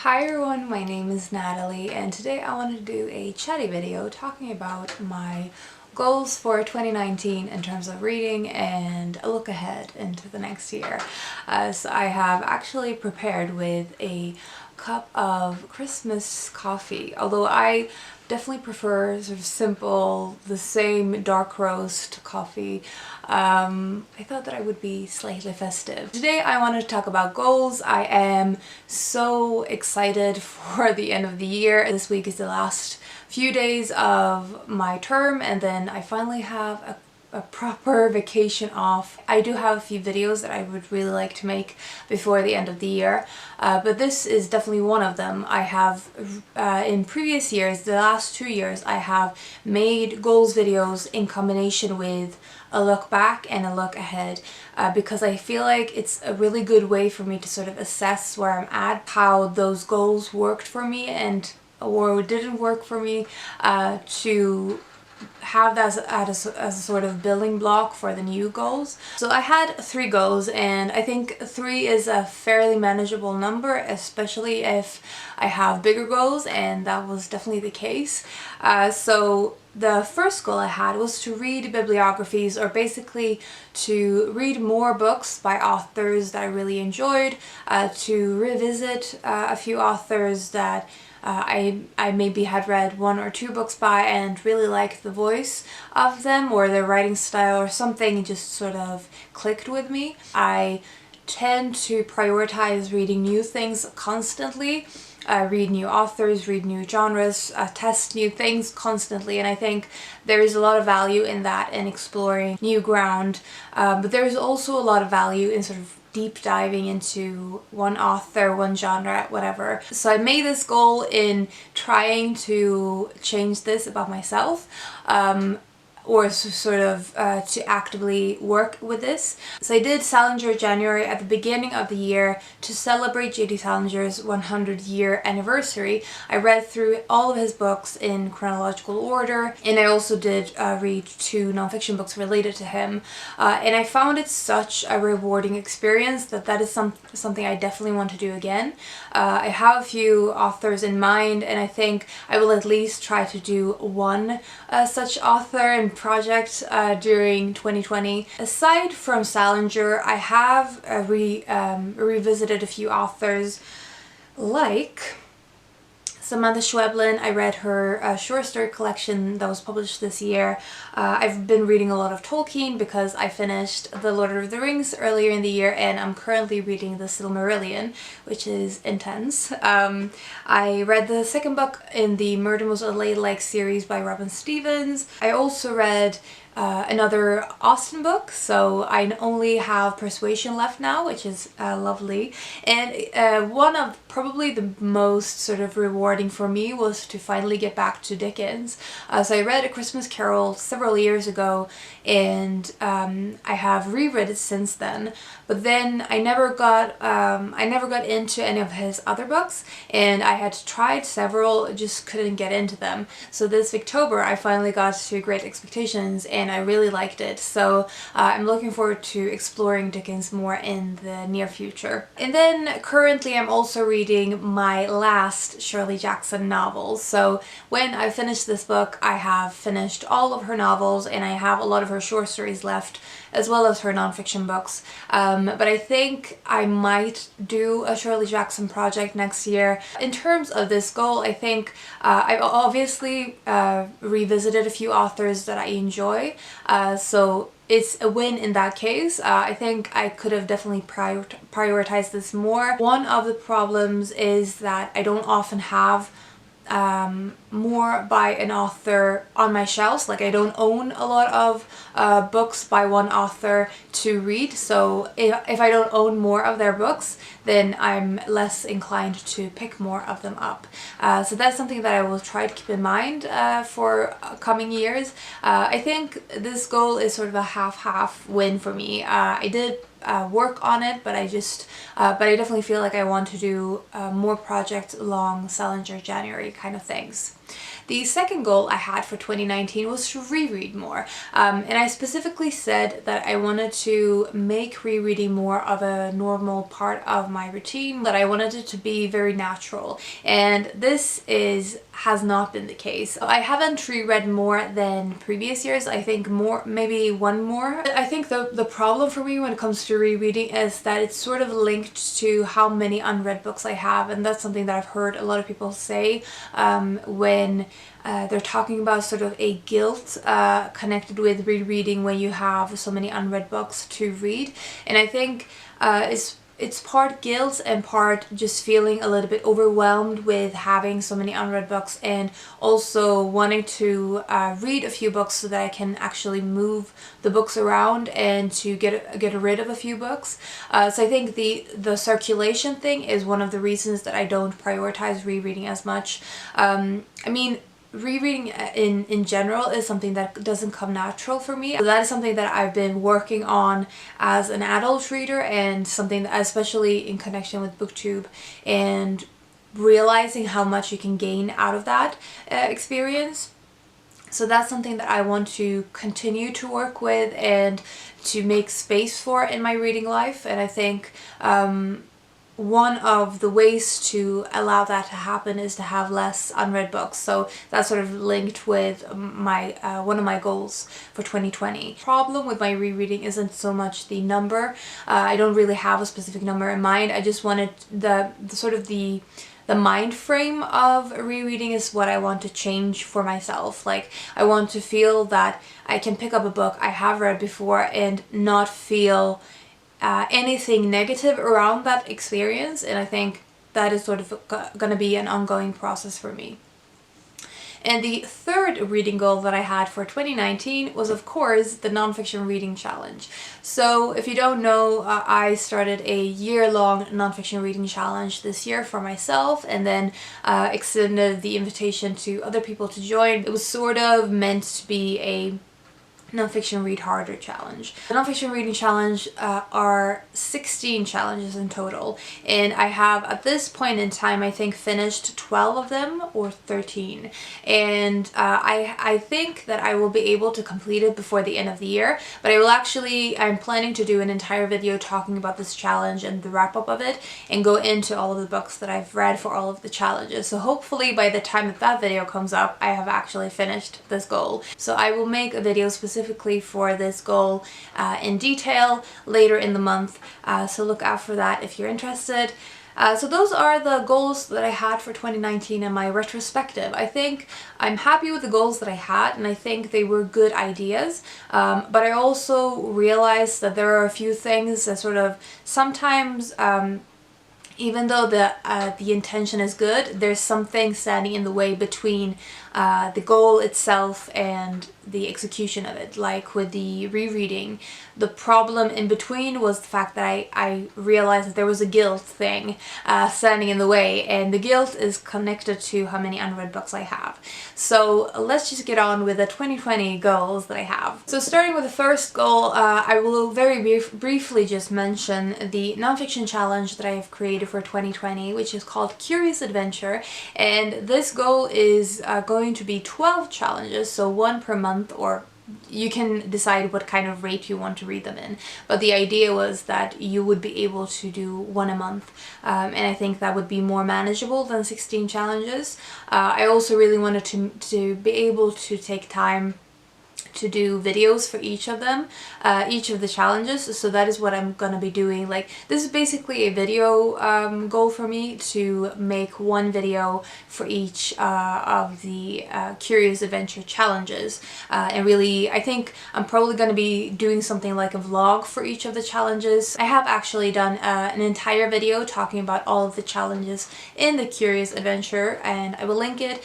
Hi everyone, my name is Natalie and today I want to do a chatty video talking about my goals for 2019 in terms of reading and a look ahead into the next year. So I have actually prepared with a cup of Christmas coffee, although I definitely prefer sort of simple, the same dark roast coffee. I thought that I would be slightly festive. Today I want to talk about goals. I am so excited for the end of the year. This week is the last few days of my term and then I finally have a proper vacation off. I do have a few videos that I would really like to make before the end of the year, but this is definitely one of them. I have, in previous years, the last 2 years, I have made goals videos in combination with a look back and a look ahead, because I feel like it's a really good way for me to sort of assess where I'm at, how those goals worked for me and or didn't work for me, to have that as a sort of building block for the new goals. So I had 3 goals and I think 3 is a fairly manageable number, especially if I have bigger goals, and that was definitely the case. So the first goal I had was to read bibliographies, or basically to read more books by authors that I really enjoyed, to revisit a few authors that I maybe had read 1 or 2 books by and really liked the voice of them or their writing style or something just sort of clicked with me. I tend to prioritize reading new things constantly. Read new authors, read new genres, test new things constantly, and I think there is a lot of value in that, in exploring new ground, but there is also a lot of value in sort of deep diving into one author, one genre, whatever. So I made this goal in trying to change this about myself, or sort of to actively work with this. So I did Salinger January at the beginning of the year to celebrate J.D. Salinger's 100-year anniversary. I read through all of his books in chronological order, and I also did read 2 nonfiction books related to him, and I found it such a rewarding experience that is something I definitely want to do again. I have a few authors in mind, and I think I will at least try to do one such author and project during 2020. Aside from Salinger, I have revisited a few authors like Samantha Schweblin. I read her short story collection that was published this year. I've been reading a lot of Tolkien because I finished The Lord of the Rings earlier in the year, and I'm currently reading The Silmarillion, which is intense. I read the second book in the Murder Most Ladylike series by Robin Stevens. I also read another Austen book, so I only have Persuasion left now, which is lovely. And one of probably the most sort of rewarding for me was to finally get back to Dickens. So I read A Christmas Carol several years ago, and I have reread it since then. But then I never got into any of his other books, and I had tried several, just couldn't get into them. So this October I finally got to Great Expectations, and I really liked it. So I'm looking forward to exploring Dickens more in the near future. And then currently I'm also reading my last Shirley Jackson novel. So when I finish this book, I have finished all of her novels, and I have a lot of her short stories left, as well as her nonfiction books. But I think I might do a Shirley Jackson project next year. In terms of this goal, I think I've obviously revisited a few authors that I enjoy, so it's a win in that case. I think I could have definitely prioritized this more. One of the problems is that I don't often have more by an author on my shelves. Like, I don't own a lot of books by one author to read, so if I don't own more of their books, then I'm less inclined to pick more of them up. So that's something that I will try to keep in mind for coming years. I think this goal is sort of a half-half win for me. I did work on it, but I definitely feel like I want to do more projects along Salinger January kind of things. The second goal I had for 2019 was to reread more. And I specifically said that I wanted to make rereading more of a normal part of my routine, that I wanted it to be very natural. And this has not been the case. I haven't reread more than previous years. I think more, maybe one more. I think the problem for me when it comes to rereading is that it's sort of linked to how many unread books I have, and that's something that I've heard a lot of people say when they're talking about sort of a guilt connected with rereading when you have so many unread books to read. And I think it's part guilt and part just feeling a little bit overwhelmed with having so many unread books, and also wanting to read a few books so that I can actually move the books around and to get rid of a few books. So I think the circulation thing is one of the reasons that I don't prioritize rereading as much. I mean, rereading in general is something that doesn't come natural for me. So that is something that I've been working on as an adult reader, and something that, especially in connection with BookTube, and realizing how much you can gain out of that experience. So that's something that I want to continue to work with and to make space for in my reading life. And I think one of the ways to allow that to happen is to have less unread books. So that's sort of linked with my one of my goals for 2020. Problem with my rereading isn't so much the number. I don't really have a specific number in mind. I just wanted the mind frame of rereading is what I want to change for myself. Like, I want to feel that I can pick up a book I have read before and not feel anything negative around that experience. And I think that is sort of going to be an ongoing process for me. And the third reading goal that I had for 2019 was, of course, the nonfiction reading challenge. So if you don't know, I started a year-long nonfiction reading challenge this year for myself, and then extended the invitation to other people to join. It was sort of meant to be a nonfiction read harder challenge. The nonfiction reading challenge are 16 challenges in total, and I have at this point in time I think finished 12 of them or 13, and I think that I will be able to complete it before the end of the year. But I'm planning to do an entire video talking about this challenge and the wrap up of it, and go into all of the books that I've read for all of the challenges. So hopefully by the time that video comes up, I have actually finished this goal. So I will make a video specifically for this goal in detail later in the month, so look out for that if you're interested. So those are the goals that I had for 2019 and my retrospective. I think I'm happy with the goals that I had, and I think they were good ideas, but I also realized that there are a few things that sort of sometimes even though the intention is good, there's something standing in the way between the goal itself and the execution of it. Like with the rereading, the problem in between was the fact that I realized that there was a guilt thing standing in the way, and the guilt is connected to how many unread books I have. So let's just get on with the 2020 goals that I have. So starting with the first goal, I will very briefly just mention the nonfiction challenge that I have created for 2020, which is called Curiousadventure, and this goal is going to be 12 challenges, so one per month, or you can decide what kind of rate you want to read them in. But the idea was that you would be able to do one a month, and I think that would be more manageable than 16 challenges. I also really wanted to be able to take time to do videos for each of them, each of the challenges. So that is what I'm gonna be doing. Like, this is basically a video goal for me, to make one video for each of the Curiousadventure challenges. And really, I think I'm probably gonna be doing something like a vlog for each of the challenges. I have actually done an entire video talking about all of the challenges in the Curiousadventure, and I will link it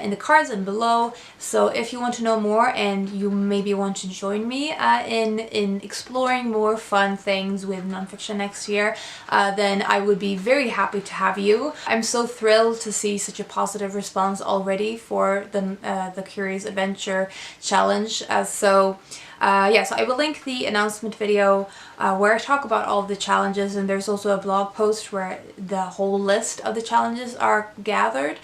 in the cards and below. So if you want to know more and you maybe want to join me in exploring more fun things with nonfiction next year, then I would be very happy to have you. I'm so thrilled to see such a positive response already for the Curiousadventure challenge. So I will link the announcement video where I talk about all of the challenges, and there's also a blog post where the whole list of the challenges are gathered.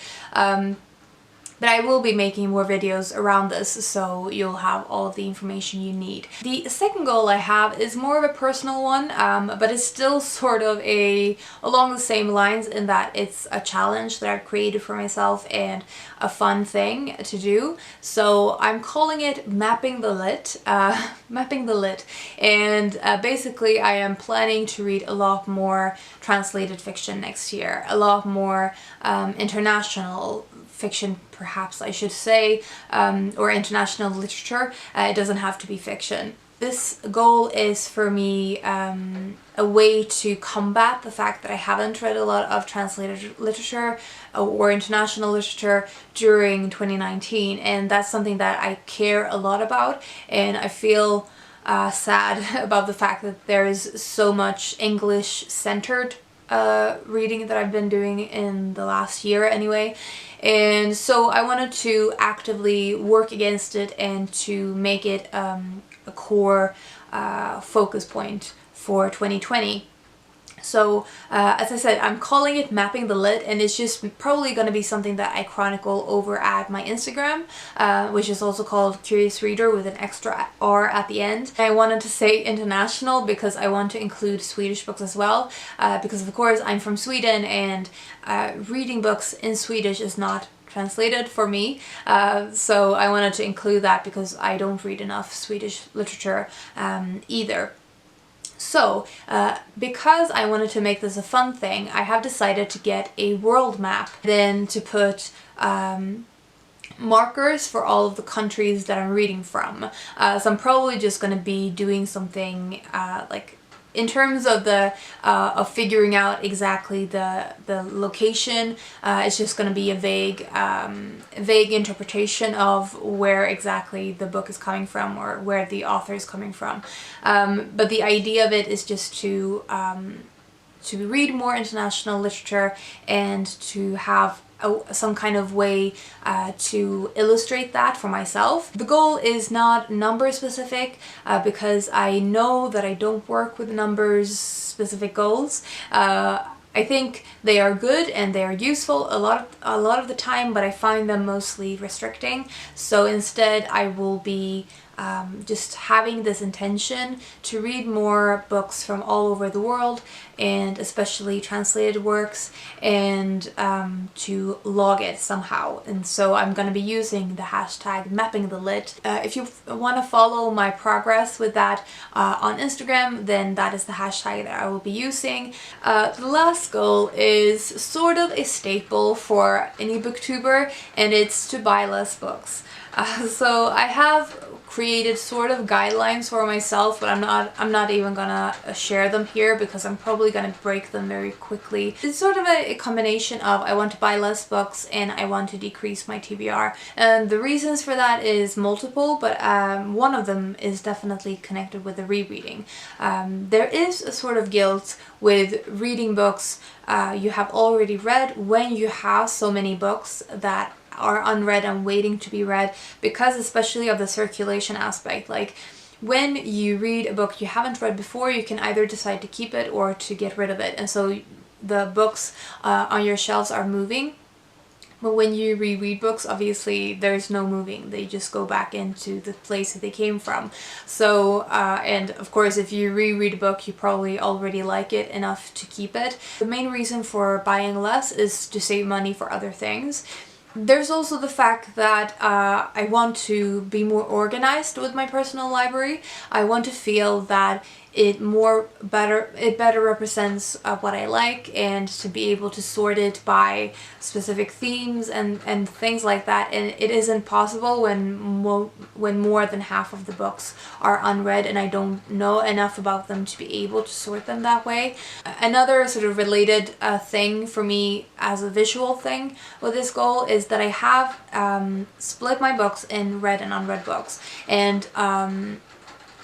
But I will be making more videos around this, so you'll have all of the information you need. The second goal I have is more of a personal one, but it's still sort of along the same lines in that it's a challenge that I've created for myself and a fun thing to do. So I'm calling it Mapping the Lit. Mapping the Lit. And basically I am planning to read a lot more translated fiction next year, a lot more international fiction, perhaps I should say, or international literature. It doesn't have to be fiction. This goal is for me a way to combat the fact that I haven't read a lot of translated literature or international literature during 2019, and that's something that I care a lot about, and I feel sad about the fact that there is so much English-centered reading that I've been doing in the last year anyway. And so I wanted to actively work against it and to make it a core focus point for 2020. So as I said, I'm calling it Mapping the Lit, and it's just probably going to be something that I chronicle over at my Instagram, which is also called Curious Reader with an extra R at the end. I wanted to say international because I want to include Swedish books as well, because of course I'm from Sweden, and reading books in Swedish is not translated for me, so I wanted to include that because I don't read enough Swedish literature either. So, because I wanted to make this a fun thing, I have decided to get a world map, then to put markers for all of the countries that I'm reading from. So I'm probably just going to be doing something like in terms of the of figuring out exactly the location. It's just going to be a vague interpretation of where exactly the book is coming from or where the author is coming from. But the idea of it is just to read more international literature and to have some kind of way to illustrate that for myself. The goal is not number specific because I know that I don't work with numbers specific goals. I think they are good and they are useful a lot of the time, but I find them mostly restricting. So instead I will be just having this intention to read more books from all over the world, and especially translated works, and to log it somehow. And so I'm going to be using the hashtag Mapping the Lit. If you want to follow my progress with that on Instagram, then that is the hashtag that I will be using. The last goal is sort of a staple for any booktuber, and it's to buy less books. So I have created sort of guidelines for myself, but I'm not even gonna share them here because I'm probably gonna break them very quickly. It's sort of a combination of I want to buy less books and I want to decrease my TBR. And the reasons for that is multiple, but one of them is definitely connected with the rereading. There is a sort of guilt with reading books you have already read when you have so many books that are unread and waiting to be read, because especially of the circulation aspect. Like when you read a book you haven't read before, you can either decide to keep it or to get rid of it, and so the books on your shelves are moving. But when you reread books, obviously there's no moving, they just go back into the place that they came from. So and of course if you reread a book you probably already like it enough to keep it. The main reason for buying less is to save money for other things. There's also the fact that I want to be more organized with my personal library. I want to feel that it better represents what I like, and to be able to sort it by specific themes and things like that. And it isn't possible when more than half of the books are unread and I don't know enough about them to be able to sort them that way. Another sort of related thing for me as a visual thing with this goal is that I have split my books in read and unread books, and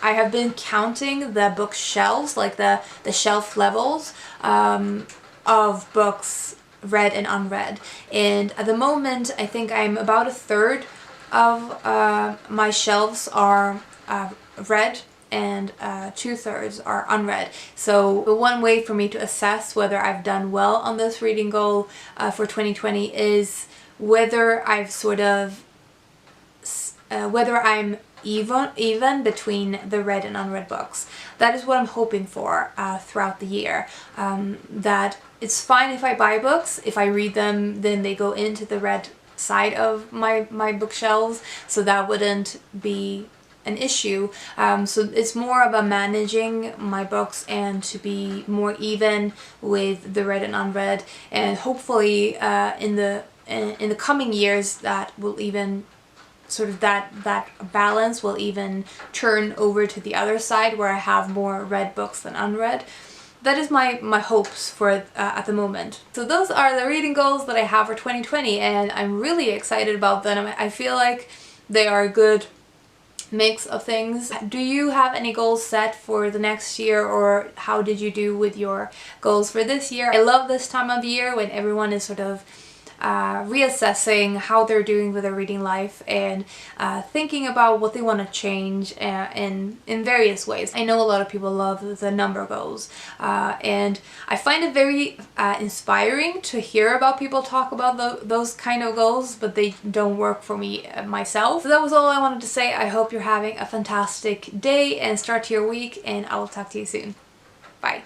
I have been counting the book shelves, like the shelf levels of books read and unread. And at the moment, I think I'm about a third of my shelves are read and 2/3 are unread. So one way for me to assess whether I've done well on this reading goal for 2020 is whether I've sort of whether I'm even between the read and unread books. That is what I'm hoping for throughout the year. That it's fine if I buy books, if I read them, then they go into the read side of my bookshelves, so that wouldn't be an issue. So it's more about managing my books and to be more even with the read and unread, and hopefully in the coming years that will even sort of that balance will even turn over to the other side, where I have more read books than unread. That is my hopes for at the moment. So those are the reading goals that I have for 2020, and I'm really excited about them. I feel like they are a good mix of things. Do you have any goals set for the next year, or how did you do with your goals for this year? I love this time of year when everyone is sort of reassessing how they're doing with their reading life and thinking about what they want to change in various ways. I know a lot of people love the number goals, and I find it very inspiring to hear about people talk about those kind of goals, but they don't work for me myself. So that was all I wanted to say. I hope you're having a fantastic day and start to your week, and I will talk to you soon. Bye.